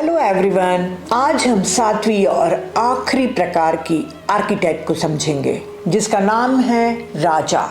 Hello everyone, आज हम सातवीं और आखिरी प्रकार की आर्किटाइप को समझेंगे जिसका नाम है राजा,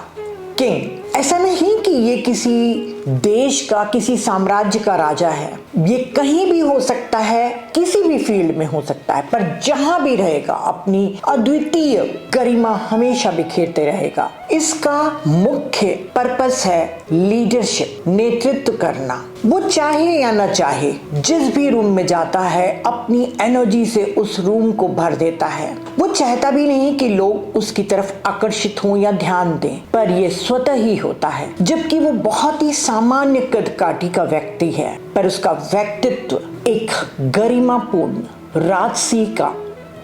किंग। ऐसा नहीं कि ये किसी देश का, किसी साम्राज्य का राजा है। ये कहीं भी हो सकता है, किसी भी फील्ड में हो सकता है, पर जहां भी रहेगा अपनी अद्वितीय गरिमा हमेशा बिखेरते रहेगा। इसका मुख्य पर्पस है लीडरशिप, नेतृत्व करना। वो चाहे या न चाहे जिस भी रूम में जाता है अपनी एनर्जी से उस रूम को भर देता है। वो चाहता भी नहीं कि लोग उसकी तरफ आकर्षित हों या ध्यान दें, पर यह स्वतः ही होता है। जबकि वो बहुत ही सामान्य कदकाठी का व्यक्ति है, पर उसका व्यक्तित्व एक गरिमापूर्ण राजसी का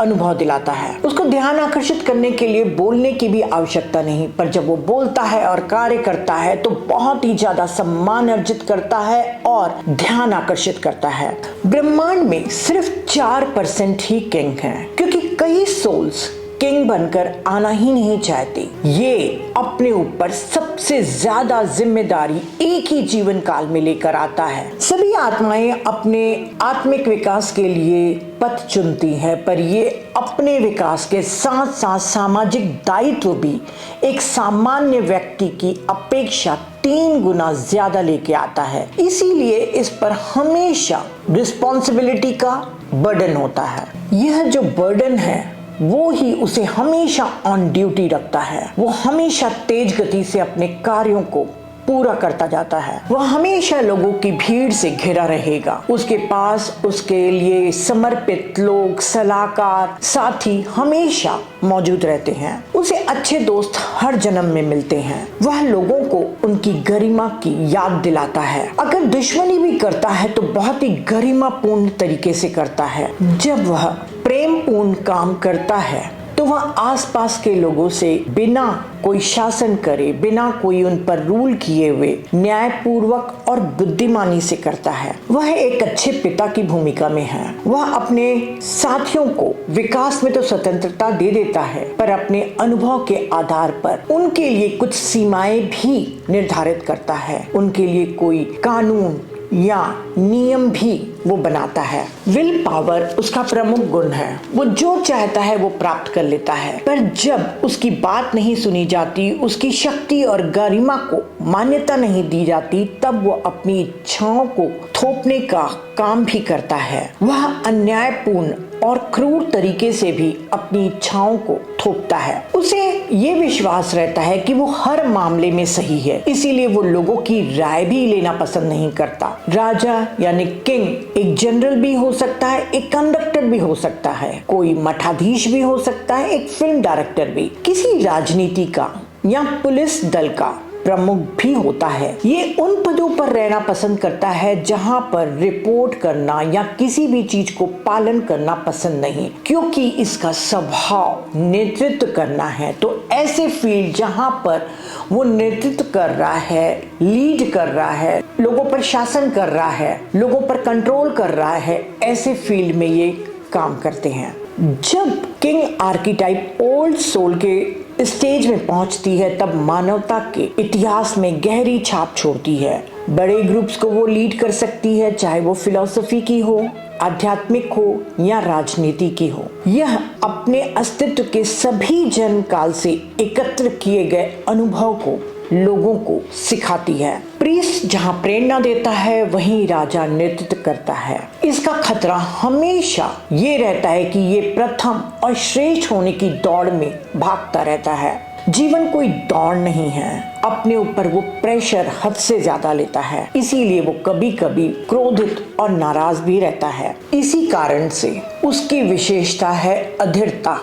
अनुभव दिलाता है। उसको ध्यान आकर्षित करने के लिए बोलने की भी आवश्यकता नहीं, पर जब वो बोलता है और कार्य करता है तो बहुत ही ज्यादा सम्मान अर्जित करता है और ध्यान आकर्षित करता है। ब्रह्मांड में सिर्फ 4% ही किंग हैं, क्योंकि कई सोल्स किंग बनकर आना ही नहीं चाहती। ये अपने ऊपर सबसे ज्यादा जिम्मेदारी एक ही जीवन काल में लेकर आता है। सभी आत्माएं अपने आत्मिक विकास के लिए पथ चुनती हैं, पर ये अपने विकास के साथ साथ सामाजिक दायित्व भी एक सामान्य व्यक्ति की अपेक्षा 3 गुना ज्यादा लेके आता है। इसीलिए इस पर हमेशा रिस्पॉन्सिबिलिटी का बर्डन होता है। यह जो बर्डन है वो ही उसे हमेशा ऑन ड्यूटी रखता है। वो हमेशा तेज गति से अपने कार्यों को पूरा करता जाता है। वह हमेशा लोगों की भीड़ से घिरा रहेगा। उसके पास उसके लिए समर्पित लोग, सलाहकार, साथी हमेशा मौजूद रहते हैं। उसे अच्छे दोस्त हर जन्म में मिलते हैं। वह लोगों को उनकी गरिमा की याद दिलाता है। अगर दुश्मनी भी करता है तो बहुत ही गरिमापूर्ण तरीके से करता है। जब वह प्रेमपूर्ण काम करता है तो वह आसपास के लोगों से बिना कोई शासन करे, बिना कोई उन पर रूल किए हुए न्यायपूर्वक और बुद्धिमानी से करता है। वह एक अच्छे पिता की भूमिका में है। वह अपने साथियों को विकास में तो स्वतंत्रता दे देता है, पर अपने अनुभव के आधार पर उनके लिए कुछ सीमाएं भी निर्धारित करता है। उनके लिए कोई कानून या नियम भी वो बनाता है। विल पावर उसका प्रमुख गुण है। वो जो चाहता है वो प्राप्त कर लेता है, पर जब उसकी बात नहीं सुनी जाती, उसकी शक्ति और गरिमा को मान्यता नहीं दी जाती, तब वो अपनी इच्छाओं को थोपने का काम भी करता है। वह अन्यायपूर्ण और क्रूर तरीके से भी अपनी इच्छाओं को थोपता है। उसे ये विश्वास रहता है कि वो हर मामले में सही है, इसीलिए वो लोगों की राय भी लेना पसंद नहीं करता। राजा यानी किंग एक जनरल भी हो सकता है, एक कंडक्टर भी हो सकता है, कोई मठाधीश भी हो सकता है, एक फिल्म डायरेक्टर भी, किसी राजनीति का या पुलिस दल का प्रमुख भी होता है। ये उन पदों पर रहना पसंद करता है जहां पर रिपोर्ट करना या किसी भी चीज को पालन करना पसंद नहीं, क्योंकि इसका स्वभाव नेतृत्व करना है। तो ऐसे फील्ड जहां पर वो नेतृत्व कर रहा है, लीड कर रहा है, लोगों पर शासन कर रहा है, लोगों पर कंट्रोल कर रहा है, ऐसे फील्ड में ये काम करते हैं। जब किंग आर्किटाइप ओल्ड सोल के स्टेज में पहुंचती है तब मानवता के इतिहास में गहरी छाप छोड़ती है। बड़े ग्रुप्स को वो लीड कर सकती है, चाहे वो फिलॉसफी की हो, आध्यात्मिक हो या राजनीति की हो। यह अपने अस्तित्व के सभी जन्म काल से एकत्र किए गए अनुभव को लोगों को सिखाती है। प्रीस्ट जहां प्रेरणा देता है वहीं राजा नेतृत्व करता है। इसका खतरा हमेशा ये रहता है कि ये प्रथम और श्रेष्ठ होने की दौड़ में भागता रहता है। जीवन कोई दौड़ नहीं है। अपने ऊपर वो प्रेशर हद से ज्यादा लेता है, इसीलिए वो कभी कभी क्रोधित और नाराज भी रहता है। इसी कारण से उसकी विशेषता है अधीरता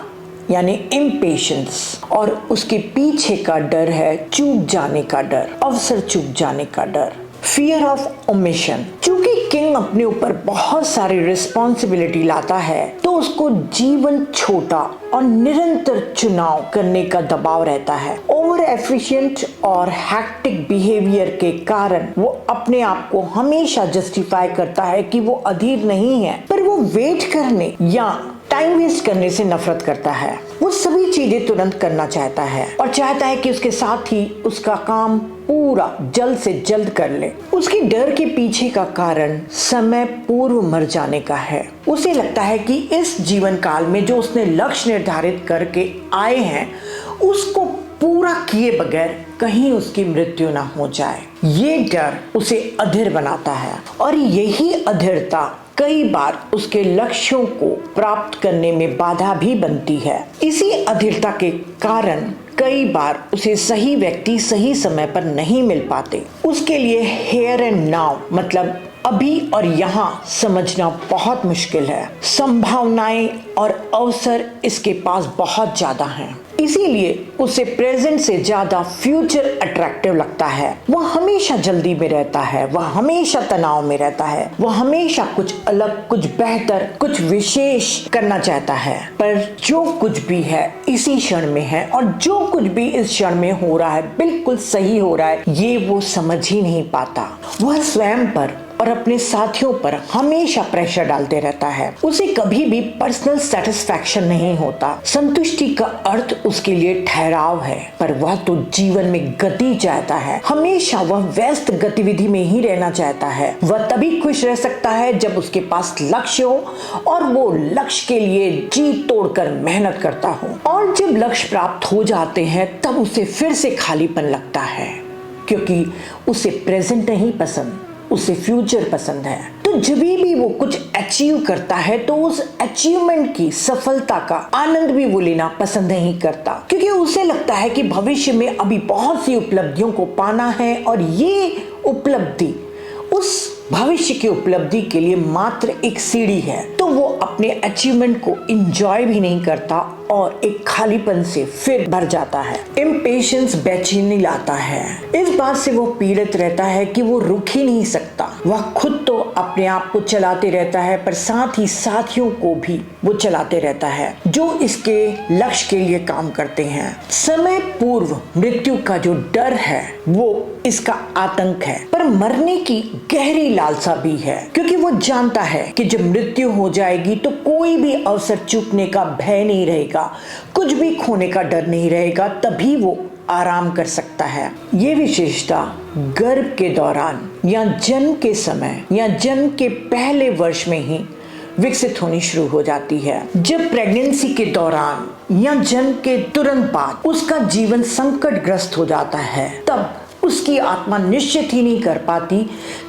यानी इम्पेशंस, और उसके पीछे का डर है चूक जाने का डर, अवसर चूक जाने का डर, फियर ऑफ ओमिशन। चूंकि किंग अपने ऊपर बहुत सारी रिस्पॉन्सिबिलिटी लाता है तो उसको जीवन छोटा और निरंतर चुनाव करने का दबाव रहता है। ओवर एफिशिएंट और हैक्टिक बिहेवियर के कारण वो अपने आप को हमेशा जस्टिफाई करता है कि वो अधीर नहीं है, पर वो वेट करने या टाइम वेस्ट करने से नफरत करता है। वो सभी चीजें तुरंत करना चाहता है और चाहता है कि उसके साथ ही उसका काम पूरा जल्द से जल्द कर ले। उसकी डर के पीछे का कारण समय पूर्व मर जाने का है। उसे लगता है कि इस जीवन काल में जो उसने लक्ष्य निर्धारित करके आए हैं उसको पूरा किए बगैर कहीं उसकी मृत्यु ना हो जाए। ये डर उसे अधीर बनाता है और यही अधीरता कई बार उसके लक्ष्यों को प्राप्त करने में बाधा भी बनती है। इसी अधीरता के कारण कई बार उसे सही व्यक्ति सही समय पर नहीं मिल पाते। उसके लिए हियर एंड नाउ मतलब अभी और यहाँ समझना बहुत मुश्किल है। संभावनाएं और अवसर इसके पास बहुत ज्यादा हैं। इसीलिए उसे प्रेजेंट से ज्यादा फ्यूचर अट्रैक्टिव लगता है। वह हमेशा जल्दी में रहता है, वह हमेशा तनाव में रहता है, वह हमेशा कुछ अलग, कुछ बेहतर, कुछ विशेष करना चाहता है। पर जो कुछ भी है इसी क्षण में है और जो कुछ भी इस क्षण में हो रहा है बिल्कुल सही हो रहा है, ये वो समझ ही नहीं पाता। वह स्वयं पर और अपने साथियों पर हमेशा प्रेशर डालते रहता है। उसे कभी भी पर्सनल सेटिस्फैक्शन नहीं होता। संतुष्टि का अर्थ उसके लिए ठहराव है, पर वह तो जीवन में गति चाहता है। हमेशा वह व्यस्त गतिविधि में ही रहना चाहता है। वह तभी खुश रह सकता है जब उसके पास लक्ष्य हो और वो लक्ष्य के लिए जी तोड़कर मेहनत करता हो। और जब लक्ष्य प्राप्त हो जाते हैं तब उसे फिर से खालीपन लगता है, क्योंकि उसे प्रेजेंट नहीं पसंद, उसे फ्यूचर पसंद है। तो जब भी वो कुछ अचीव करता है तो उस अचीवमेंट की सफलता का आनंद भी वो लेना पसंद नहीं करता, क्योंकि उसे लगता है कि भविष्य में अभी बहुत सी उपलब्धियों को पाना है और ये उपलब्धि उस भविष्य की उपलब्धि के लिए मात्र एक सीढ़ी है। तो वो अपने अचीवमेंट को एंजॉय भी नहीं करता और एक खालीपन से फिर भर जाता है। इम्पेशंस बेचैनी लाता है। इस बात से वो पीड़ित रहता है कि वो रुक ही नहीं सकता। वह खुद तो अपने आप को चलाते रहता है पर साथ ही साथियों को भी वो चलाते रहता है जो इसके लक्ष्य के लिए काम करते हैं। समय पूर्व मृत्यु का जो डर है वो इसका आतंक है, पर मरने की गहरी लालसा भी है, क्योंकि वो जानता है कि जब मृत्यु हो जाएगी तो कोई भी अवसर चूकने का भय नहीं रहेगा, कुछ भी खोने का डर नहीं रहेगा, तभी वो आराम कर सकता है। ये विशेषता गर्भ के दौरान या जन्म के समय या जन्म के पहले वर्ष में ही विकसित होनी शुरू हो जाती है। जब प्रेगनेंसी के दौरान या जन्म के तुरंत बाद उसका जीवन संकटग्रस्त हो जाता है, तब उसकी आत्मा निश्चित ही नहीं कर पाती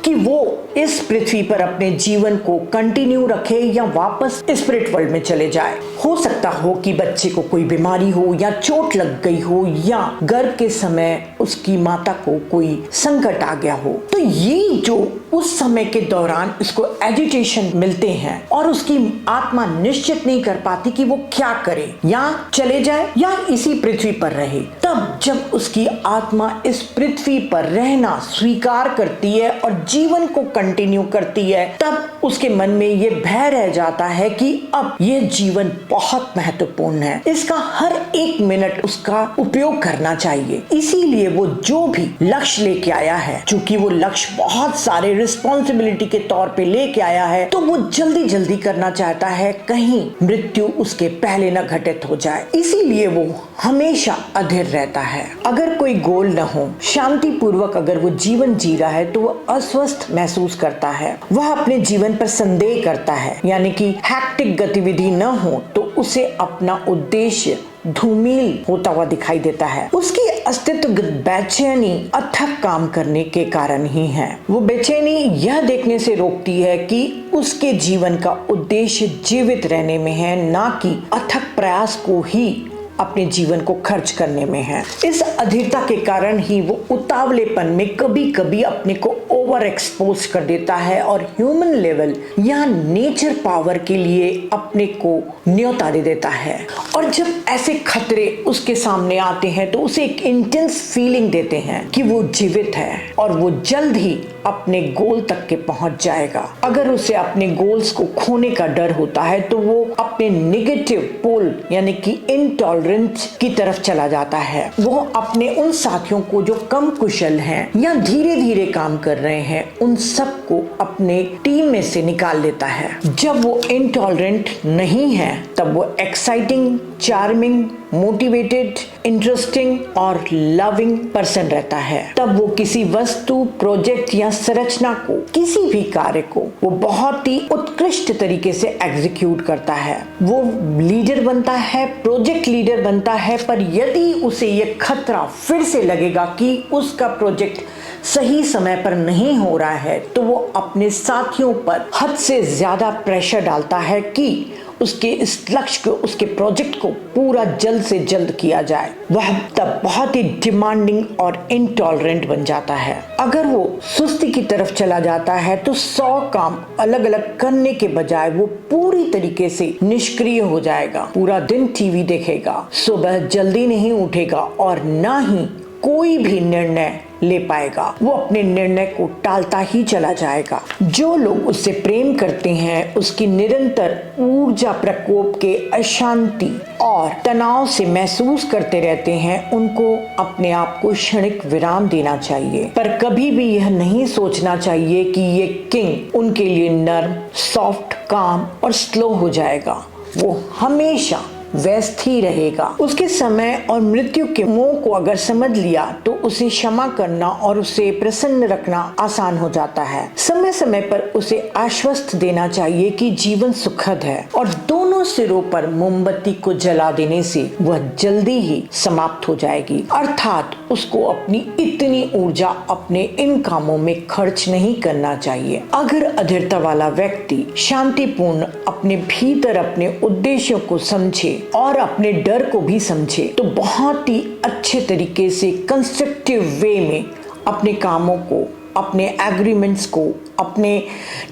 कि वो इस पृथ्वी पर अपने जीवन को कंटिन्यू रखे या वापस स्पिरिट वर्ल्ड में चले जाए। हो सकता हो कि बच्चे को कोई बीमारी हो या चोट लग गई हो या गर्भ के समय उसकी माता को कोई संकट आ गया हो। तो ये जो उस समय के दौरान उसको एजिटेशन मिलते हैं और उसकी आत्मा निश्चित नहीं कर पाती कि वो क्या करे, या चले जाए या इसी पृथ्वी पर रहे। तब जब उसकी आत्मा इस पृथ्वी पर रहना स्वीकार करती है और जीवन को कंटिन्यू करती है, तब उसके मन में ये भय रह जाता है कि अब ये जीवन बहुत महत्वपूर्ण है, इसका हर एक मिनट उसका उपयोग करना चाहिए। इसीलिए वो जो भी लक्ष्य लेके आया है, चूंकि वो लक्ष्य बहुत सारे रिस्पॉन्सिबिलिटी के तौर पे लेके आया है, तो वो जल्दी जल्दी करना चाहता है, कहीं मृत्यु उसके पहले न घटित हो जाए। इसीलिए वो हमेशा अधीर रहता है। अगर कोई गोल न हो, शांति पूर्वक अगर वो जीवन जी रहा है तो वो अस्वस्थ महसूस करता है। वह अपने जीवन पर संदेह करता है, यानी कि हैक्टिक गतिविधि न हो तो उसे अपना उद्देश्य धूमिल होता हुआ दिखाई देता है। उसकी अस्तित्वगत बेचैनी अथक काम करने के कारण ही है। वो बेचैनी यह देखने से रोकती है कि उसके जीवन का उद्देश्य जीवित रहने में है, ना कि अथक प्रयास को ही अपने जीवन को खर्च करने में है। इस अधीरता के कारण ही वो उतावलेपन में कभी कभी अपने को ओवर एक्सपोज कर देता है और ह्यूमन लेवल या नेचर पावर के लिए अपने को न्योता दे देता है। और जब ऐसे खतरे उसके सामने आते हैं तो उसे एक इंटेंस फीलिंग देते हैं कि वो जीवित है और वो जल्द ही अपने गोल तक के पहुंच जाएगा। अगर उसे अपने गोल्स को खोने का डर होता है तो वो अपने नेगेटिव पोल यानी कि इंटॉलरेंस की तरफ चला जाता है। वो अपने उन साथियों को जो कम कुशल हैं या धीरे धीरे काम कर रहे हैं उन सबको अपने टीम में से निकाल लेता है। जब वो इंटॉलरेंट नहीं है तब वो एक्साइटिंग, चार्मिंग, मोटिवेटेड, इंटरेस्टिंग और लविंग पर्सन रहता है। तब वो किसी वस्तु, प्रोजेक्ट या संरचना को, किसी भी कार्य को वो बहुत ही उत्कृष्ट तरीके से एग्जीक्यूट करता है। वो लीडर बनता है, प्रोजेक्ट लीडर बनता है, पर यदि उसे ये खतरा फिर से लगेगा कि उसका प्रोजेक्ट सही समय पर नहीं हो रहा है तो वो अपने साथियों पर हद से ज्यादा प्रेशर डालता है कि उसके इस लक्ष्य को, उसके प्रोजेक्ट को पूरा जल्द से जल्द किया जाए। वह तब बहुत ही डिमांडिंग और इंटॉलरेंट बन जाता है। अगर वो सुस्ती की तरफ चला जाता है तो 100 काम अलग अलग करने के बजाय वो पूरी तरीके से निष्क्रिय हो जाएगा। पूरा दिन टीवी देखेगा, सुबह जल्दी नहीं उठेगा और ना ही कोई भी निर्णय ले पाएगा। वो अपने निर्णय को टालता ही चला जाएगा। जो लोग उससे प्रेम करते हैं उसकी निरंतर ऊर्जा प्रकोप के अशांति और तनाव से महसूस करते रहते हैं, उनको अपने आप को क्षणिक विराम देना चाहिए। पर कभी भी यह नहीं सोचना चाहिए कि ये किंग उनके लिए नर्म, सॉफ्ट, काम और स्लो हो जाएगा। वो हमेशा व्यस्त ही रहेगा। उसके समय और मृत्यु के मोह को अगर समझ लिया तो उसे क्षमा करना और उसे प्रसन्न रखना आसान हो जाता है। समय समय पर उसे आश्वस्त देना चाहिए कि जीवन सुखद है और दोनों सिरों पर मोमबत्ती को जला देने से वह जल्दी ही समाप्त हो जाएगी। अर्थात उसको अपनी इतनी ऊर्जा अपने इन कामों में खर्च नहीं करना चाहिए। अगर अधीरता वाला व्यक्ति शांतिपूर्ण अपने भीतर अपने उद्देश्यों को समझे और अपने डर को भी समझे तो बहुत ही अच्छे तरीके से कंस्ट्रक्टिव वे में अपने कामों को, अपने एग्रीमेंट्स को, अपने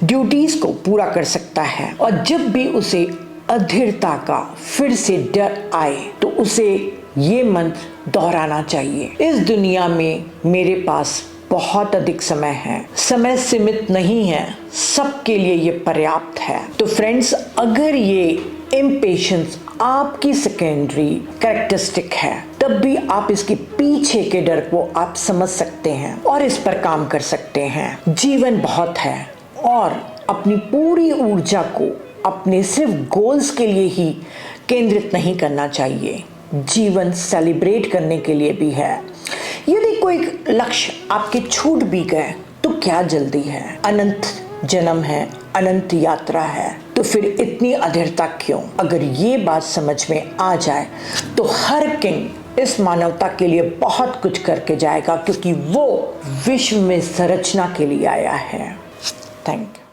ड्यूटीज को पूरा कर सकता है। और जब भी उसे अधीरता का फिर से डर आए तो उसे ये मंत्र दोहराना चाहिए, इस दुनिया में मेरे पास बहुत अधिक समय है, समय सीमित नहीं है, सबके लिए ये पर्याप्त है। तो फ्रेंड्स, अगर ये इम्पेशंस आपकी सेकेंडरी कैरेक्टरिस्टिक है तब भी आप इसके पीछे के डर को आप समझ सकते हैं और इस पर काम कर सकते हैं। जीवन बहुत है और अपनी पूरी ऊर्जा को अपने सिर्फ गोल्स के लिए ही केंद्रित नहीं करना चाहिए। जीवन सेलिब्रेट करने के लिए भी है। यदि कोई लक्ष्य आपके छूट भी गए तो क्या जल्दी है? अनंत जन्म है, अनंत यात्रा है, तो फिर इतनी अधीरता क्यों? अगर ये बात समझ में आ जाए तो हर किंग इस मानवता के लिए बहुत कुछ करके जाएगा, क्योंकि वो विश्व में संरचना के लिए आया है। Thank you.